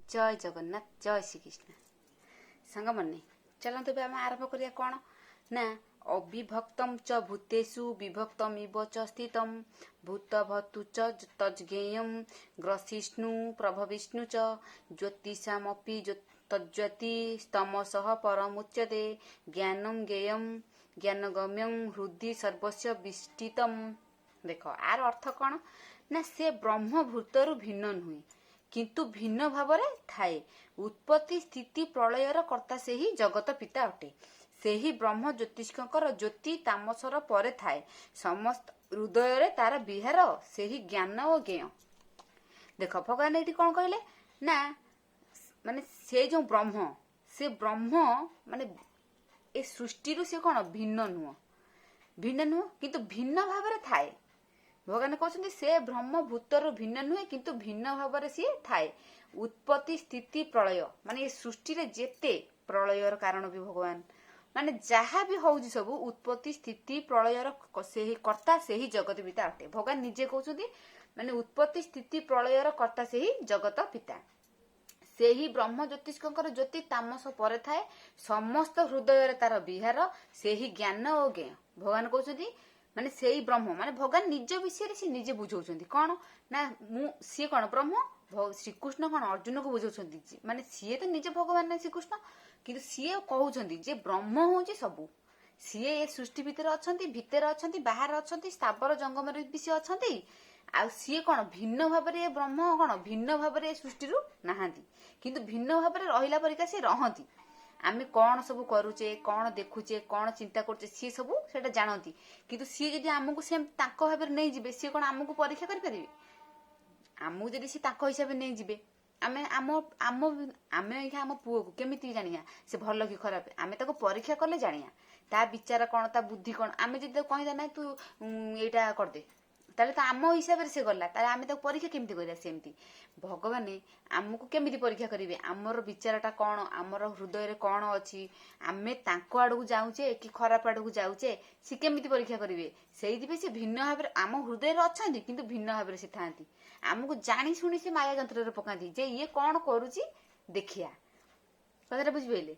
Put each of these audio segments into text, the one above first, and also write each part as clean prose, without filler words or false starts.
जय जगन्नाथ जय श्रीकृष्ण सांग मैंने चलते आम आरंभ करिया कौन ना अविभक्तम च भूतेषु विभक्तमिव च स्थितम भूतभतु च तज्ज्ञेयम ग्रसिष्णु प्रभविष्णु च ज्योतिषामपि तज्ज्योति तमसः परमुच्यते ज्ञानम ज्ञेयम ज्ञानगम्यम हृदि सर्वस्य विष्टितम। देख आर अर्थ कौन ना से ब्रह्म भूतरु भिन्न नुहे किंतु भिन्न भाव थाए। उत्पत्ति स्थिति प्रलयर कर्ता से ही जगत पिता अटे। से ही ब्रह्म ज्योतिष्कर ज्योति तामसर परे थाए। समस्त हृदय तार विहार से ही ज्ञान और ज्ञेय। देख भगवान ये कौन कहले ना माने से जो ब्रह्म से ब्रह्म माने ए सृष्टि से कौन भिन्न नुह किंतु भिन्न भाव थाए। भगवान कहते से ब्रह्म भूतर भिन्न नुहे किंतु भिन्न भाव सी थाए। उत्पत्ति स्थिति प्रलय माने ये सृष्टि रे जेते प्रलयर कारण भी भगवान माने जहाँ भी हूँ सब उत्पत्ति स्थिति प्रलयर से ही कर्ता से ही जगत पिता अटे। भगवान निजे कहते माने उत्पत्ति स्थिति प्रलयर कर्ता से ही जगत पिता। से ही ब्रह्म ज्योतिष्कर ज्योति तामस परे थाए। समस्त हृदय तार विहार से ही ज्ञान और ज्ञेय। भगवान कहते माने से ही ब्रह्म माने भगवान निज विषय से निजे बुझाउछन्ती कौन ना सी कौन ब्रह्म श्रीकृष्ण कौन अर्जुन को बुझाउछन्ती माने सी तो निजे भगवान ना श्रीकृष्ण किंतु सी कहउछन्ती जे ब्रह्म होउची सबु। सी ए सृष्टि भितर अछन्ती बाहर अछन्ती स्थावर जंगम भी सी अछन्ती। आ सी कौन भिन्न भाव ब्रह्म कौन भिन्न भाव सृष्टि नाहांती किंतु भिन्न भाव रहिला परिका से रहंती। आमे कौन सब करूचे कौन देखुचे कौन चिंता करचे सी सब सेटा जानती किंतु सी जदि आमको सेम ताको भाव नहीं जिबे सी कौन आमको परीक्षा करि परिबे। आमको जदि सी ताको हिसाब नहीं जिबे आमे आम आम आमे आम पुओ को केमिति जानिया से भल कि खराब आमे ताको परीक्षा करले जानिया ता विचार कौन ता बुद्धि कौन। आमे जदि कहिदा ना तू एटा कर दे ताले तो आम हिसाब से गला ताले आमे ताको परीक्षा केमिति करिया। सेमती भगवान आमको केमिति परीक्षा करिवे आमर विचारटा कौन आमर हृदय कौन अच्छी आमे तांको आड़ू जाऊचे कि खराब आड़ू जाऊचे सी केमिति परीक्षा करिवे। सेइदिबे से भिन्न भाव आम हृदय अछंती किंतु भिन्न भाव से थांती। आमको जानी शुणी से माया जंत्र रे पकांती जे ये कौन करूची देखिया कथाटा बुझिबेले।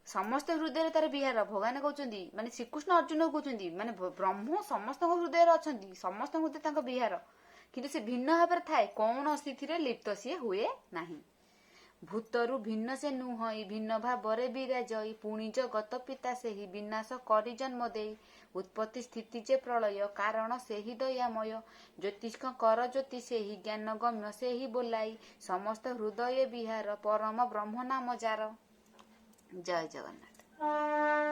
समस्त हृदय तार विहार भगवान कहते माने श्रीकृष्ण अर्जुन को कहते माने ब्रह्म समस्त हृदय अच्छी समस्त हृदय तांको विहार किंतु से भिन्न भाव थाए कौन स्थिति लिप्त सी हुए नाही। भूतरु भिन्न से नुहई भिन्न भाव विराजई पुणी जगत पिता से ही विनाश करी जन्म देई। उत्पत्ति स्थिति जे प्रलय कारण से ही दयामय ज्योतिष्क कर ज्योति से ही ज्ञान गम्य से ही बोलाई। समस्त हृदय विहार परम ब्रह्म नाम जार। जय जगन्नाथ।